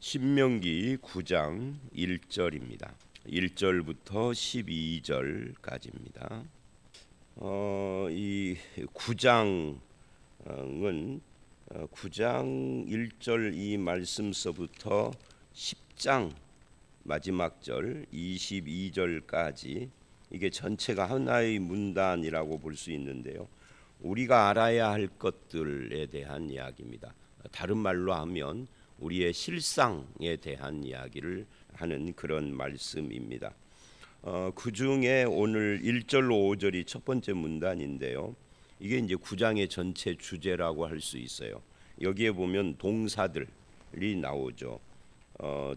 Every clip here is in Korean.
신명기 9장 1절입니다. 1절부터 12절까지입니다. 이 9장은 9장 1절 이 말씀서부터 10장 마지막 절 22절까지 이게 전체가 하나의 문단이라고 볼 수 있는데요. 우리가 알아야 할 것들에 대한 이야기입니다. 다른 말로 하면 우리의 실상에 대한 이야기를 하는 그런 말씀입니다. 그 중에 오늘 1절로 5절이 첫 번째 문단인데요. 이게 이제 9장의 전체 주제라고 할 수 있어요. 여기에 보면 동사들이 나오죠.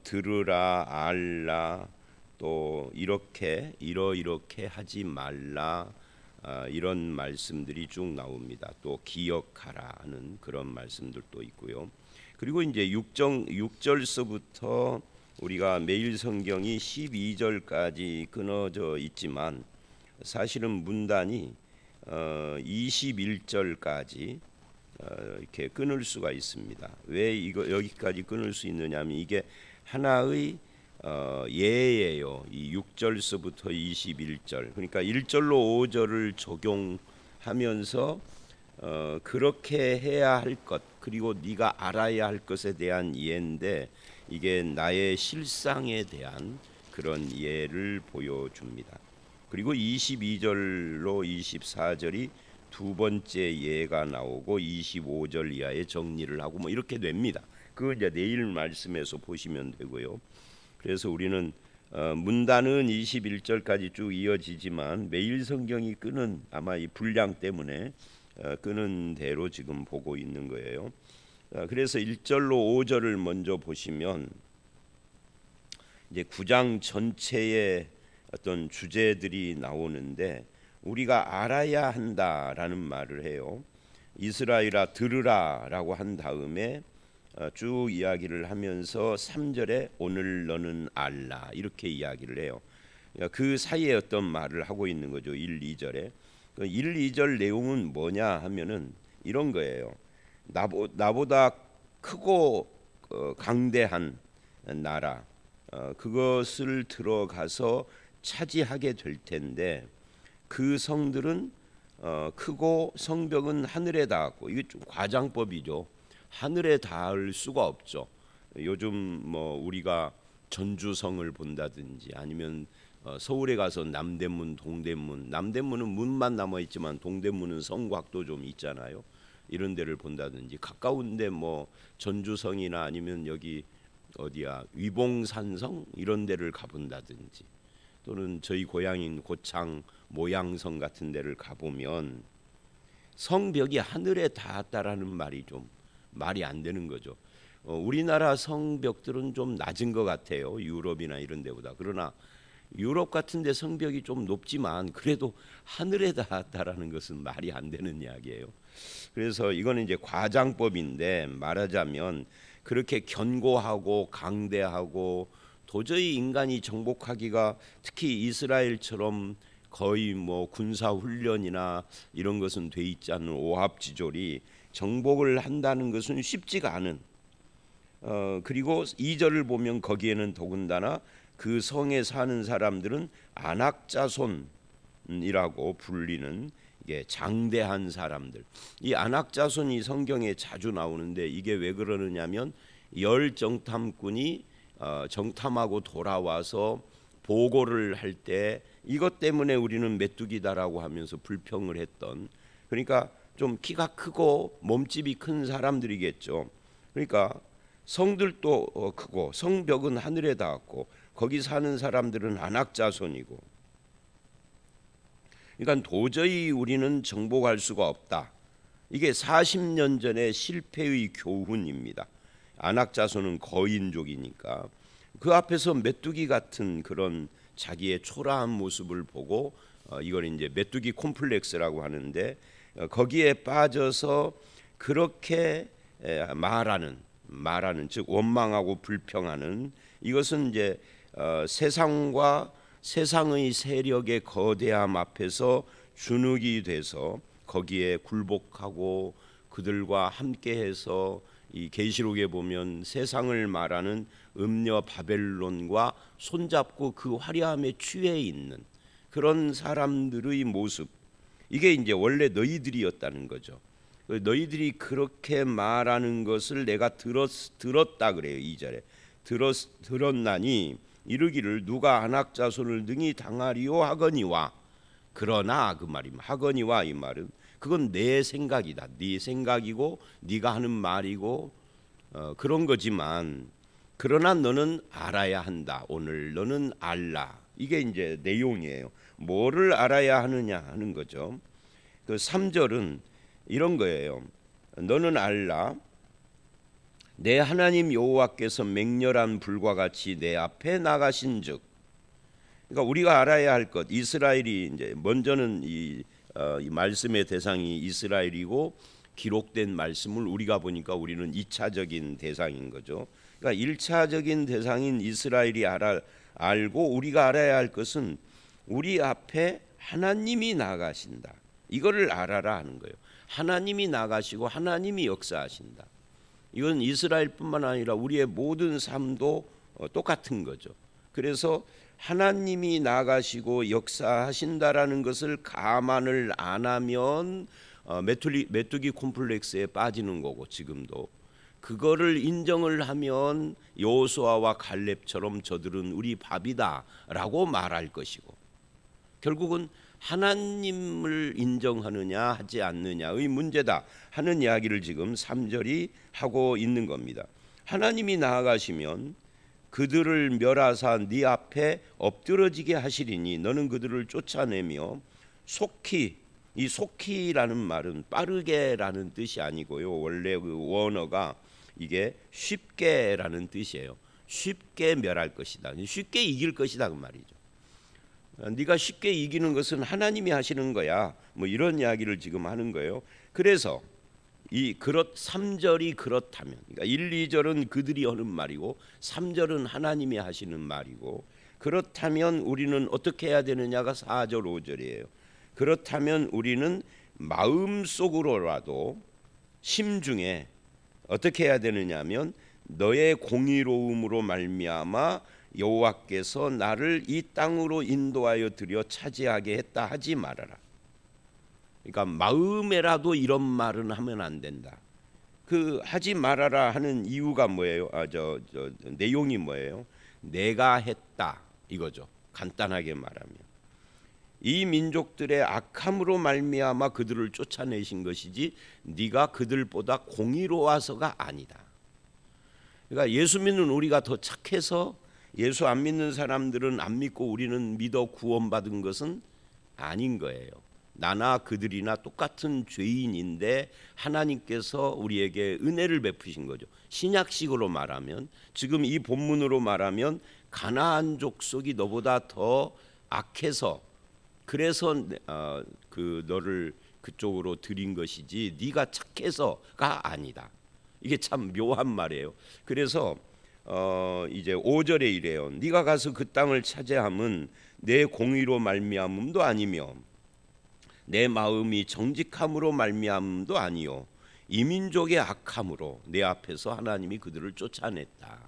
들으라, 알라, 또 이렇게 이렇게 하지 말라, 이런 말씀들이 쭉 나옵니다. 또 기억하라 하는 그런 말씀들도 있고요. 그리고 이제 6절서부터 우리가 매일 성경이 12절까지 끊어져 있지만 사실은 문단이 21절까지 이렇게 끊을 수가 있습니다. 왜 이거 여기까지 끊을 수 있느냐면 이게 하나의 예예요. 이 6절서부터 21절. 그러니까 1절로 5절을 적용하면서 그렇게 해야 할 것, 그리고 네가 알아야 할 것에 대한 예인데 이게 나의 실상에 대한 그런 예를 보여줍니다. 그리고 22절로 24절이 두 번째 예가 나오고 25절 이하의 정리를 하고 뭐 이렇게 됩니다. 그거 이제 내일 말씀에서 보시면 되고요. 그래서 우리는 문단은 21절까지 쭉 이어지지만 매일 성경이 끄는 아마 이 분량 때문에 끄는 대로 지금 보고 있는 거예요. 그래서 1절로 5절을 먼저 보시면 이제 9장 전체의 어떤 주제들이 나오는데 우리가 알아야 한다라는 말을 해요. 이스라엘아 들으라라고 한 다음에 쭉 이야기를 하면서 3절에 오늘 너는 알라 이렇게 이야기를 해요. 그 사이에 어떤 말을 하고 있는 거죠. 1, 2절에. 1, 2절 내용은 뭐냐 하면은 이런 거예요. 나보다 크고 강대한 나라 그것을 들어가서 차지하게 될 텐데 그 성들은 크고 성벽은 하늘에 닿았고 이게 좀 과장법이죠. 하늘에 닿을 수가 없죠. 요즘 뭐 우리가 전주성을 본다든지 아니면 서울에 가서 남대문, 동대문, 남대문은 문만 남아 있지만 동대문은 성곽도 좀 있잖아요. 이런 데를 본다든지 가까운데 뭐 전주성이나 아니면 여기 어디야 위봉산성 이런 데를 가본다든지 또는 저희 고향인 고창 모양성 같은 데를 가보면 성벽이 하늘에 닿았다라는 말이 좀 말이 안 되는 거죠. 우리나라 성벽들은 좀 낮은 것 같아요. 유럽이나 이런 데보다. 그러나 유럽 같은 데 성벽이 좀 높지만 그래도 하늘에 닿았다라는 것은 말이 안 되는 이야기예요. 그래서 이거는 이제 과장법인데 말하자면 그렇게 견고하고 강대하고 도저히 인간이 정복하기가 특히 이스라엘처럼 거의 뭐 군사 훈련이나 이런 것은 돼 있지 않은 오합지졸이 정복을 한다는 것은 쉽지가 않은 그리고 2절을 보면 거기에는 더군다나 그 성에 사는 사람들은 안악자손이라고 불리는 이게 장대한 사람들. 이 안악자손이 성경에 자주 나오는데 이게 왜 그러느냐면 열 정탐꾼이 정탐하고 돌아와서 보고를 할 때 이것 때문에 우리는 메뚜기다라고 하면서 불평을 했던 그러니까 좀 키가 크고 몸집이 큰 사람들이겠죠. 그러니까 성들도 크고 성벽은 하늘에 닿았고 거기 사는 사람들은 안악자손이고 그러니까 도저히 우리는 정복할 수가 없다. 이게 40년 전의 실패의 교훈입니다. 안악자손은 거인족이니까 그 앞에서 메뚜기 같은 그런 자기의 초라한 모습을 보고 이걸 이제 메뚜기 콤플렉스라고 하는데 거기에 빠져서 그렇게 말하는 즉 원망하고 불평하는 이것은 이제 세상과 세상의 세력의 거대함 앞에서 주눅이 돼서 거기에 굴복하고 그들과 함께해서 이 계시록에 보면 세상을 말하는 음녀 바벨론과 손잡고 그 화려함에 취해 있는 그런 사람들의 모습, 이게 이제 원래 너희들이었다는 거죠. 너희들이 그렇게 말하는 것을 내가 들었다 그래요. 2절에 들었나니 이르기를 누가 안악 자손을 능히 당하리요 하거니와, 그러나 그 말입니다. 하거니와 이 말은 그건 내 생각이다. 네 생각이고 네가 하는 말이고 그런 거지만, 그러나 너는 알아야 한다. 오늘 너는 알라. 이게 이제 내용이에요. 뭐를 알아야 하느냐 하는 거죠. 그 3절은 이런 거예요. 너는 알라. 내 하나님 여호와께서 맹렬한 불과 같이 내 앞에 나가신즉. 그러니까 우리가 알아야 할 것, 이스라엘이 이제 먼저는 이 말씀의 대상이 이스라엘이고 기록된 말씀을 우리가 보니까 우리는 2차적인 대상인 거죠. 그러니까 1차적인 대상인 이스라엘이 알고 우리가 알아야 할 것은 우리 앞에 하나님이 나가신다. 이거를 알아라 하는 거예요. 하나님이 나가시고 하나님이 역사하신다. 이건 이스라엘뿐만 아니라 우리의 모든 삶도 똑같은 거죠. 그래서 하나님이 나가시고 역사하신다라는 것을 감안을 안 하면 메뚜기 콤플렉스에 빠지는 거고, 지금도 그거를 인정을 하면 여호수아와 갈렙처럼 저들은 우리 밥이다라고 말할 것이고, 결국은 하나님을 인정하느냐 하지 않느냐의 문제다 하는 이야기를 지금 3절이 하고 있는 겁니다. 하나님이 나아가시면 그들을 멸하사 네 앞에 엎드러지게 하시리니 너는 그들을 쫓아내며 속히, 이 속히라는 말은 빠르게라는 뜻이 아니고요. 원래 그 원어가 이게 쉽게라는 뜻이에요. 쉽게 멸할 것이다. 쉽게 이길 것이다 그 말이죠. 네가 쉽게 이기는 것은 하나님이 하시는 거야. 뭐 이런 이야기를 지금 하는 거예요. 그래서 이 3절이 그렇다면, 그러니까 1, 2절은 그들이 하는 말이고 3절은 하나님이 하시는 말이고, 그렇다면 우리는 어떻게 해야 되느냐가 4절 5절이에요. 그렇다면 우리는 마음속으로라도 심중에 어떻게 해야 되느냐면 너의 공의로움으로 말미암아 여호와께서 나를 이 땅으로 인도하여 들여 차지하게 했다 하지 말아라. 그러니까 마음에라도 이런 말은 하면 안 된다. 그 하지 말아라 하는 이유가 뭐예요? 내용이 뭐예요? 내가 했다 이거죠. 간단하게 말하면 이 민족들의 악함으로 말미암아 그들을 쫓아내신 것이지 네가 그들보다 공의로워서가 아니다. 그러니까 예수 믿는 우리가 더 착해서 예수 안 믿는 사람들은 안 믿고 우리는 믿어 구원받은 것은 아닌 거예요. 나나 그들이나 똑같은 죄인인데 하나님께서 우리에게 은혜를 베푸신 거죠. 신약식으로 말하면, 지금 이 본문으로 말하면 가나안 족속이 너보다 더 악해서 그래서 그 너를 그쪽으로 들인 것이지 네가 착해서가 아니다. 이게 참 묘한 말이에요. 그래서 이제 5절에 이래요. 네가 가서 그 땅을 차지함은 내 공의로 말미암음도 아니며 내 마음이 정직함으로 말미암음도 아니요 이 민족의 악함으로 내 앞에서 하나님이 그들을 쫓아냈다.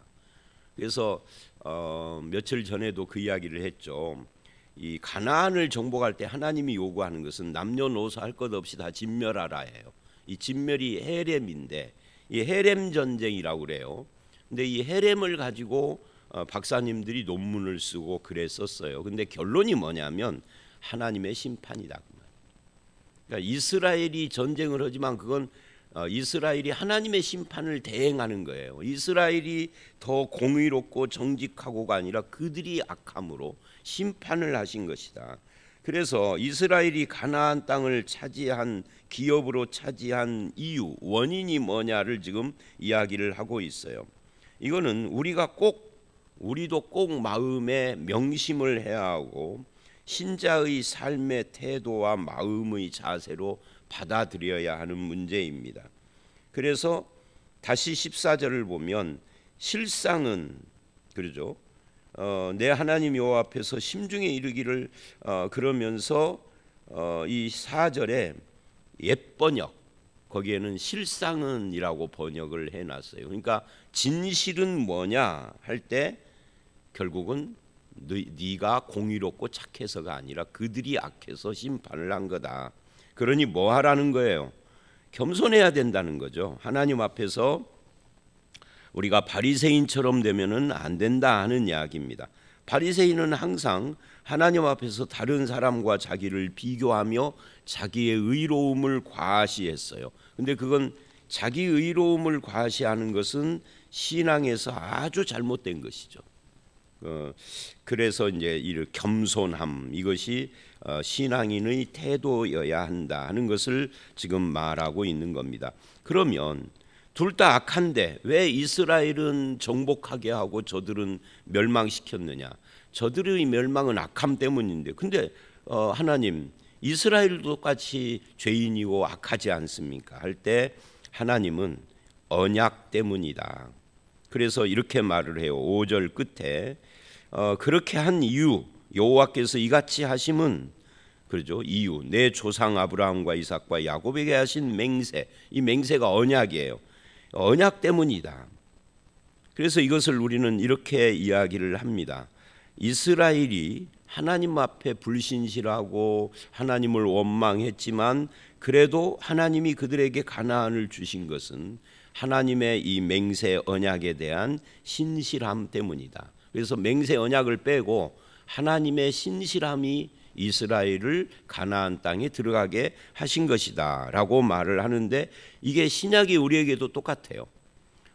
그래서 며칠 전에도 그 이야기를 했죠. 이 가나안을 정복할 때 하나님이 요구하는 것은 남녀노소 할 것 없이 다 진멸하라예요. 이 진멸이 헤렘인데 이 헤렘 전쟁이라고 그래요. 근데 이 헤렘을 가지고 박사님들이 논문을 쓰고 그랬었어요. 근데 결론이 뭐냐면 하나님의 심판이다. 그러니까 이스라엘이 전쟁을 하지만 그건 이스라엘이 하나님의 심판을 대행하는 거예요. 이스라엘이 더 공의롭고 정직하고가 아니라 그들이 악함으로 심판을 하신 것이다. 그래서 이스라엘이 가나안 땅을 차지한 기업으로 차지한 이유, 원인이 뭐냐를 지금 이야기를 하고 있어요. 이거는 우리도 꼭 마음에 명심을 해야 하고 신자의 삶의 태도와 마음의 자세로 받아들여야 하는 문제입니다. 그래서 다시 14절을 보면 실상은 그러죠. 내 하나님 여호와 앞에서 심중에 이르기를 그러면서 이 4절에 옛 번역, 거기에는 실상은이라고 번역을 해놨어요. 그러니까 진실은 뭐냐 할 때 결국은 네가 공의롭고 착해서가 아니라 그들이 악해서 심판을 한 거다. 그러니 뭐 하라는 거예요? 겸손해야 된다는 거죠. 하나님 앞에서 우리가 바리새인처럼 되면은 안 된다 하는 이야기입니다. 바리새인은 항상 하나님 앞에서 다른 사람과 자기를 비교하며 자기의 의로움을 과시했어요. 근데 그건 자기 의로움을 과시하는 것은 신앙에서 아주 잘못된 것이죠. 그래서 이제 이 겸손함 이것이 신앙인의 태도여야 한다 하는 것을 지금 말하고 있는 겁니다. 그러면 둘 다 악한데 왜 이스라엘은 정복하게 하고 저들은 멸망시켰느냐? 저들의 멸망은 악함 때문인데, 근데 하나님 이스라엘도 똑같이 죄인이고 악하지 않습니까? 할 때 하나님은 언약 때문이다. 그래서 이렇게 말을 해요. 5절 끝에 그렇게 한 이유, 여호와께서 이같이 하심은, 그러죠, 이유, 내 조상 아브라함과 이삭과 야곱에게 하신 맹세, 이 맹세가 언약이에요. 언약 때문이다. 그래서 이것을 우리는 이렇게 이야기를 합니다. 이스라엘이 하나님 앞에 불신실하고 하나님을 원망했지만 그래도 하나님이 그들에게 가나안을 주신 것은 하나님의 이 맹세 언약에 대한 신실함 때문이다. 그래서 맹세 언약을 빼고 하나님의 신실함이 이스라엘을 가나안 땅에 들어가게 하신 것이다 라고 말을 하는데, 이게 신약이 우리에게도 똑같아요.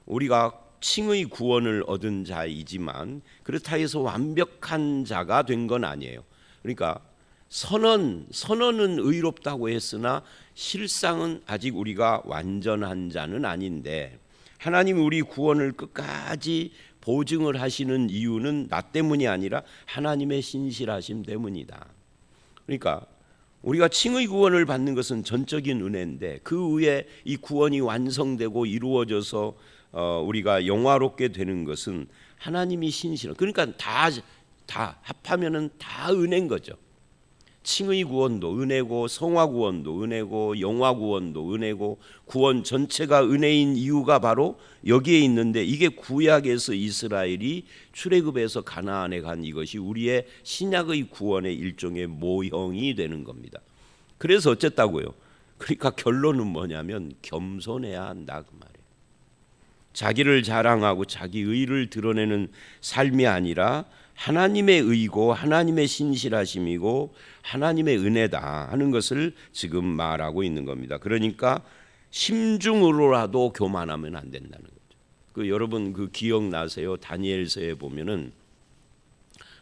우리가 칭의 구원을 얻은 자이지만 그렇다 해서 완벽한 자가 된 건 아니에요. 그러니까 선언은 의롭다고 했으나 실상은 아직 우리가 완전한 자는 아닌데, 하나님이 우리 구원을 끝까지 보증을 하시는 이유는 나 때문이 아니라 하나님의 신실하심 때문이다. 그러니까 우리가 칭의 구원을 받는 것은 전적인 은혜인데 그 위에 이 구원이 완성되고 이루어져서 우리가 영화롭게 되는 것은 하나님이 신실한, 그러니까 다 합하면은 다 은혜인 거죠. 칭의 구원도 은혜고 성화 구원도 은혜고 영화 구원도 은혜고 구원 전체가 은혜인 이유가 바로 여기에 있는데, 이게 구약에서 이스라엘이 출애굽에서 가나안에 간 이것이 우리의 신약의 구원의 일종의 모형이 되는 겁니다. 그래서 어쨌다고요? 그러니까 결론은 뭐냐면 겸손해야 한다 그 말이에요. 자기를 자랑하고 자기 의를 드러내는 삶이 아니라 하나님의 의고 하나님의 신실하심이고 하나님의 은혜다 하는 것을 지금 말하고 있는 겁니다. 그러니까 심중으로라도 교만하면 안 된다는 거죠. 여러분 그 기억나세요? 다니엘서에 보면은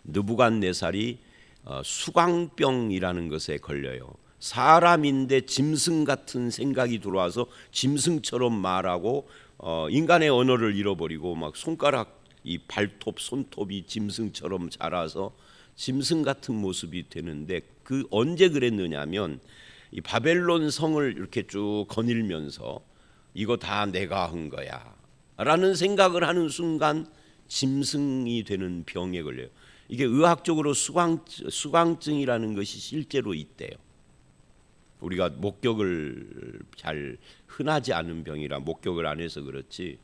느부갓네살이 수광병이라는 것에 걸려요. 사람인데 짐승 같은 생각이 들어와서 짐승처럼 말하고 인간의 언어를 잃어버리고 막 손가락 이 발톱 손톱이 짐승처럼 자라서 짐승 같은 모습이 되는데, 그 언제 그랬느냐면 이 바벨론 성을 이렇게 쭉 거닐면서 이거 다 내가 한 거야 라는 생각을 하는 순간 짐승이 되는 병에 걸려요. 이게 의학적으로 수광증이라는 것이 실제로 있대요. 우리가 목격을 잘 흔하지 않은 병이라 목격을 안 해서 그렇지,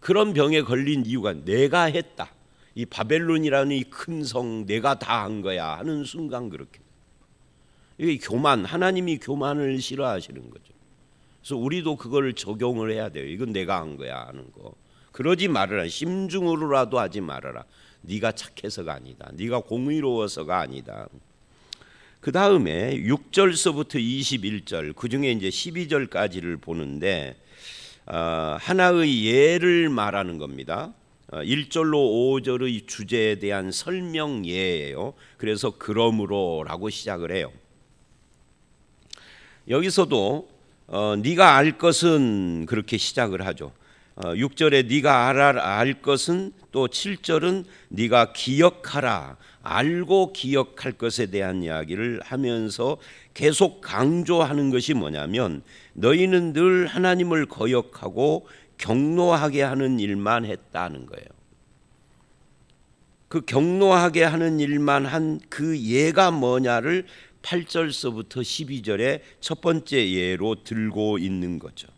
그런 병에 걸린 이유가 내가 했다, 이 바벨론이라는 이 큰 성 내가 다 한 거야 하는 순간 그렇게, 이게 교만, 하나님이 교만을 싫어하시는 거죠. 그래서 우리도 그걸 적용을 해야 돼요. 이건 내가 한 거야 하는 거. 그러지 말아라. 심중으로라도 하지 말아라. 네가 착해서가 아니다, 네가 공의로워서가 아니다. 그 다음에 6절서부터 21절, 그 중에 이제 12절까지를 보는데 하나의 예를 말하는 겁니다. 1절로 5절의 주제에 대한 설명 예예요. 그래서 그러므로라고 시작을 해요. 여기서도 네가 알 것은 그렇게 시작을 하죠. 6절에 네가 알 것은, 또 7절은 네가 기억하라, 알고 기억할 것에 대한 이야기를 하면서 계속 강조하는 것이 뭐냐면 너희는 늘 하나님을 거역하고 경노하게 하는 일만 했다는 거예요. 그 경노하게 하는 일만 한 그 예가 뭐냐를 8절서부터 12절의 첫 번째 예로 들고 있는 거죠.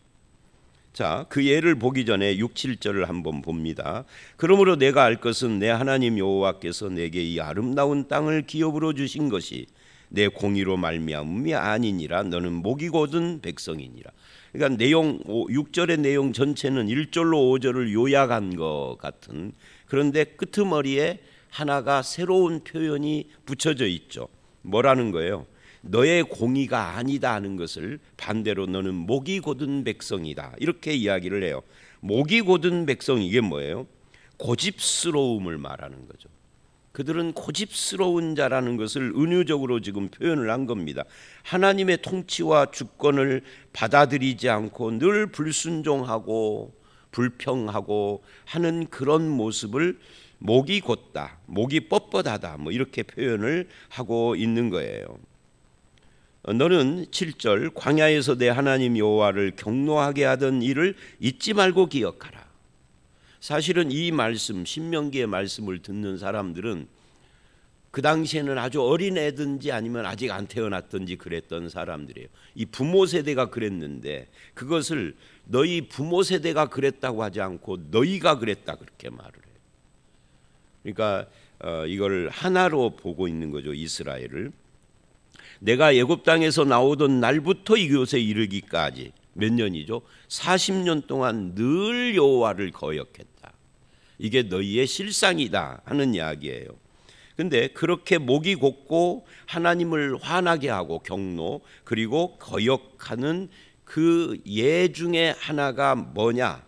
자, 그 예를 보기 전에 6, 7절을 한번 봅니다. 그러므로 내가 알 것은 내 하나님 여호와께서 내게 이 아름다운 땅을 기업으로 주신 것이 내 공의로 말미암음이 아니니라. 너는 목이 곧은 백성이니라. 그러니까 6절의 내용 전체는 1절로 5절을 요약한 것 같은, 그런데 끄트머리에 하나가 새로운 표현이 붙여져 있죠. 뭐라는 거예요? 너의 공의가 아니다 하는 것을 반대로 너는 목이 곧은 백성이다, 이렇게 이야기를 해요. 목이 곧은 백성, 이게 뭐예요? 고집스러움을 말하는 거죠. 그들은 고집스러운 자라는 것을 은유적으로 지금 표현을 한 겁니다. 하나님의 통치와 주권을 받아들이지 않고 늘 불순종하고 불평하고 하는 그런 모습을 목이 곧다, 목이 뻣뻣하다, 뭐 이렇게 표현을 하고 있는 거예요. 너는 7절 광야에서 내 하나님 여호와를 경노하게 하던 일을 잊지 말고 기억하라. 사실은 이 말씀, 신명기의 말씀을 듣는 사람들은 그 당시에는 아주 어린 애든지 아니면 아직 안 태어났든지 그랬던 사람들이에요. 이 부모 세대가 그랬는데 그것을 너희 부모 세대가 그랬다고 하지 않고 너희가 그랬다, 그렇게 말을 해요. 그러니까 이걸 하나로 보고 있는 거죠, 이스라엘을. 내가 애굽 땅에서 나오던 날부터 이곳에 이르기까지 몇 년이죠? 40년 동안 늘 여호와를 거역했다. 이게 너희의 실상이다 하는 이야기예요. 근데 그렇게 목이 곧고 하나님을 화나게 하고 경노 그리고 거역하는 그 예 중에 하나가 뭐냐?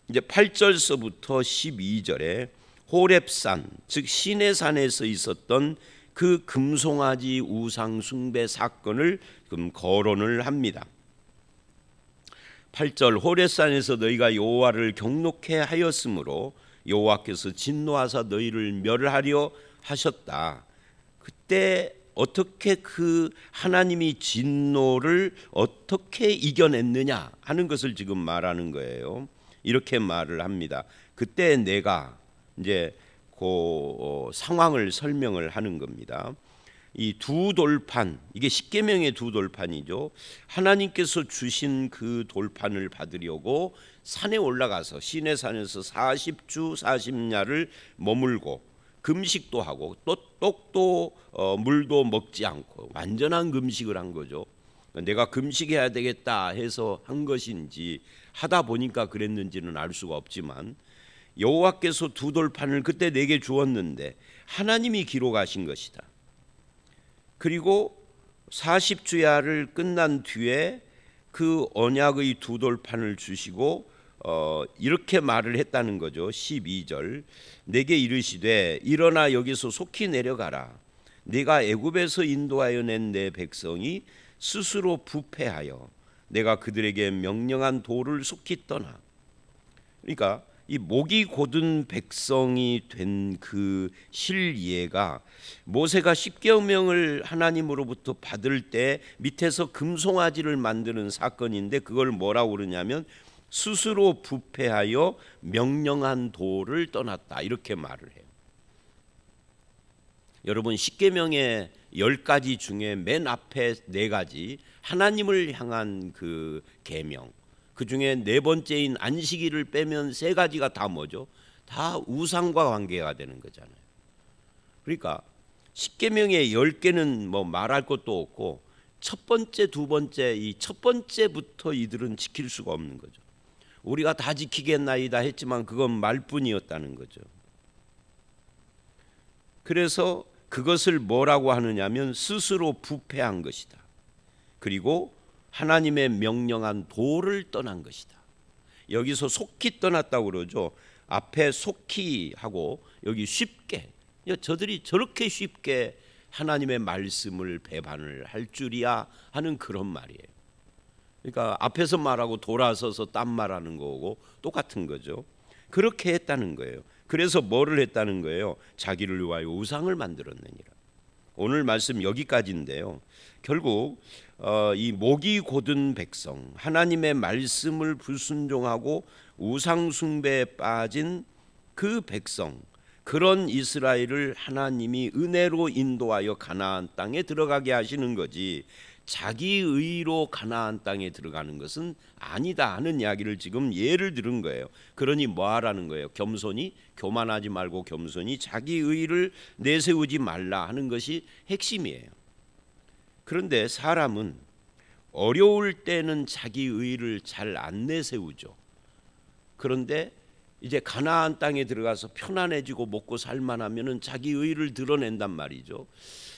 이제 8절서부터 12절에 호렙산, 즉 시내산에서 있었던 그 금송아지 우상 숭배 사건을 거론을 합니다. 8절 호렙산에서 너희가 여호와를 경노케 하였으므로 여호와께서 진노하사 너희를 멸하려 하셨다. 그때 어떻게 그 하나님이 진노를 어떻게 이겨냈느냐 하는 것을 지금 말하는 거예요. 이렇게 말을 합니다. 그때 내가 이제 그 상황을 설명을 하는 겁니다. 이 두 돌판, 이게 십계명의 두 돌판이죠. 하나님께서 주신 그 돌판을 받으려고 산에 올라가서 시내산에서 40주 40야를 머물고 금식도 하고 또 떡도 물도 먹지 않고 완전한 금식을 한 거죠. 내가 금식해야 되겠다 해서 한 것인지 하다 보니까 그랬는지는 알 수가 없지만 여호와께서 두 돌판을 그때 내게 주었는데 하나님이 기록하신 것이다. 그리고 40주야를 끝난 뒤에 그 언약의 두 돌판을 주시고 이렇게 말을 했다는 거죠. 12절 내게 이르시되 일어나 여기서 속히 내려가라. 네가 애굽에서 인도하여 낸 내 백성이 스스로 부패하여 내가 그들에게 명령한 도를 속히 떠나. 그러니까 이 목이 곧은 백성이 된 그 실예가 모세가 십계명을 하나님으로부터 받을 때 밑에서 금송아지를 만드는 사건인데 그걸 뭐라고 그러냐면 스스로 부패하여 명령한 도를 떠났다, 이렇게 말을 해요. 여러분, 십계명의 10가지 중에 맨 앞에 4가지 하나님을 향한 그 계명, 그 중에 4번째인 안식일을 빼면 3가지가 다 뭐죠? 다 우상과 관계가 되는 거잖아요. 그러니까 십계명의 10개는 뭐 말할 것도 없고 첫 번째, 두 번째, 이 첫 번째부터 이들은 지킬 수가 없는 거죠. 우리가 다 지키겠나이다 했지만 그건 말뿐이었다는 거죠. 그래서 그것을 뭐라고 하느냐면 스스로 부패한 것이다. 그리고 하나님의 명령한 도를 떠난 것이다. 여기서 속히 떠났다고 그러죠. 앞에 속히 하고 여기 쉽게, 저들이 저렇게 쉽게 하나님의 말씀을 배반을 할 줄이야 하는 그런 말이에요. 그러니까 앞에서 말하고 돌아서서 딴 말하는 거고 똑같은 거죠. 그렇게 했다는 거예요. 그래서 뭐를 했다는 거예요? 자기를 위하여 우상을 만들었느니라. 오늘 말씀 여기까지인데요. 결국 이 목이 곧은 백성, 하나님의 말씀을 불순종하고 우상 숭배에 빠진 그 백성, 그런 이스라엘을 하나님이 은혜로 인도하여 가나안 땅에 들어가게 하시는 거지, 자기 의로 가나안 땅에 들어가는 것은 아니다 하는 이야기를 지금 예를 들은 거예요. 그러니 뭐 하라는 거예요? 겸손히, 교만하지 말고 겸손히 자기 의를 내세우지 말라 하는 것이 핵심이에요. 그런데 사람은 어려울 때는 자기 의를 잘 안 내세우죠. 그런데 이제 가나안 땅에 들어가서 편안해지고 먹고 살만하면은 자기 의를 드러낸단 말이죠.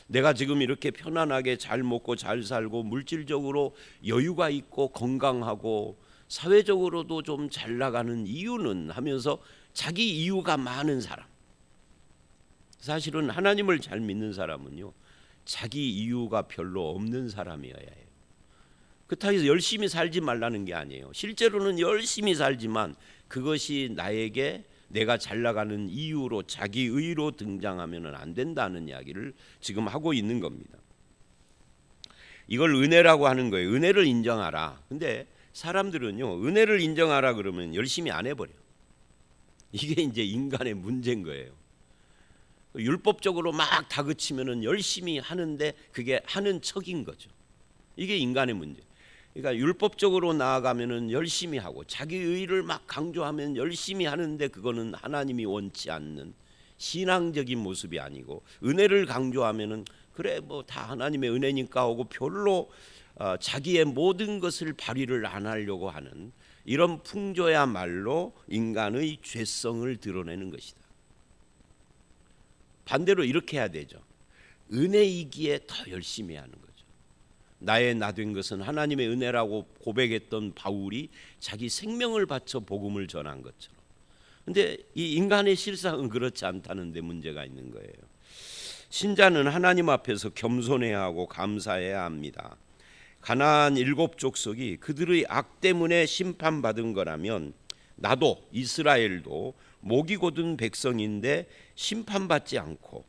내가 지금 이렇게 편안하게 잘 먹고 잘 살고 물질적으로 여유가 있고 건강하고 사회적으로도 좀 잘 나가는 이유는 하면서 자기 이유가 많은 사람. 사실은 하나님을 잘 믿는 사람은요, 자기 이유가 별로 없는 사람이어야 해요. 그렇다고 해서 열심히 살지 말라는 게 아니에요. 실제로는 열심히 살지만 그것이 나에게 내가 잘 나가는 이유로 자기 의로 등장하면 안 된다는 이야기를 지금 하고 있는 겁니다. 이걸 은혜라고 하는 거예요. 은혜를 인정하라. 근데 사람들은요, 은혜를 인정하라 그러면 열심히 안 해버려. 이게 이제 인간의 문제인 거예요. 율법적으로 막 다그치면은 열심히 하는데 그게 하는 척인 거죠. 이게 인간의 문제. 그러니까 율법적으로 나아가면은 열심히 하고 자기 의를 막 강조하면 열심히 하는데 그거는 하나님이 원치 않는 신앙적인 모습이 아니고, 은혜를 강조하면은 그래 뭐 다 하나님의 은혜니까 하고 별로 자기의 모든 것을 발휘를 안 하려고 하는 이런 풍조야말로 인간의 죄성을 드러내는 것이다. 반대로 이렇게 해야 되죠. 은혜이기에 더 열심히 하는 거죠. 나의 나 된 것은 하나님의 은혜라고 고백했던 바울이 자기 생명을 바쳐 복음을 전한 것처럼. 근데 이 인간의 실상은 그렇지 않다는 데 문제가 있는 거예요. 신자는 하나님 앞에서 겸손해야 하고 감사해야 합니다. 가나안 7족속이 그들의 악 때문에 심판받은 거라면 나도, 이스라엘도 목이 곧은 백성인데 심판받지 않고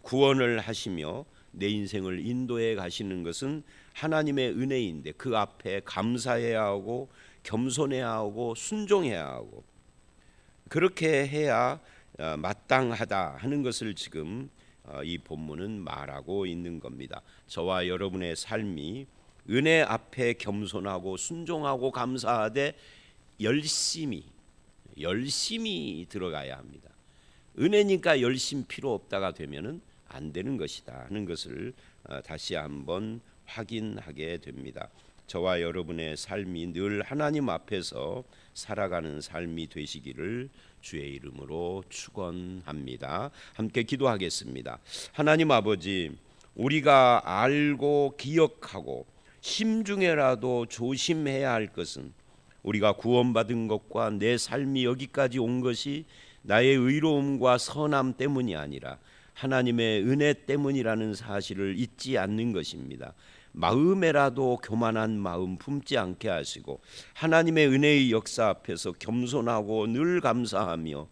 구원을 하시며 내 인생을 인도해 가시는 것은 하나님의 은혜인데 그 앞에 감사해야 하고 겸손해야 하고 순종해야 하고 그렇게 해야 마땅하다 하는 것을 지금 이 본문은 말하고 있는 겁니다. 저와 여러분의 삶이 은혜 앞에 겸손하고 순종하고 감사하되 열심히 들어가야 합니다. 은혜니까 열심 필요 없다가 되면은 안 되는 것이다 하는 것을 다시 한번 확인하게 됩니다. 저와 여러분의 삶이 늘 하나님 앞에서 살아가는 삶이 되시기를 주의 이름으로 축원합니다. 함께 기도하겠습니다. 하나님 아버지, 우리가 알고 기억하고 심중에라도 조심해야 할 것은 우리가 구원받은 것과 내 삶이 여기까지 온 것이 나의 의로움과 선함 때문이 아니라 하나님의 은혜 때문이라는 사실을 잊지 않는 것입니다. 마음에라도 교만한 마음 품지 않게 하시고 하나님의 은혜의 역사 앞에서 겸손하고 늘 감사하며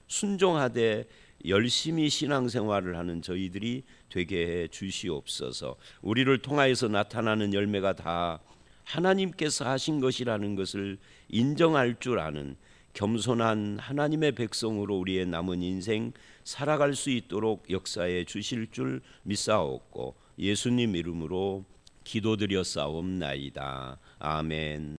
순종하되 열심히 신앙생활을 하는 저희들이 되게 해 주시옵소서. 우리를 통하여서 나타나는 열매가 다 하나님께서 하신 것이라는 것을 인정할 줄 아는 겸손한 하나님의 백성으로 우리의 남은 인생 살아갈 수 있도록 역사해 주실 줄 믿사옵고 예수님 이름으로 기도드렸사옵나이다. 아멘.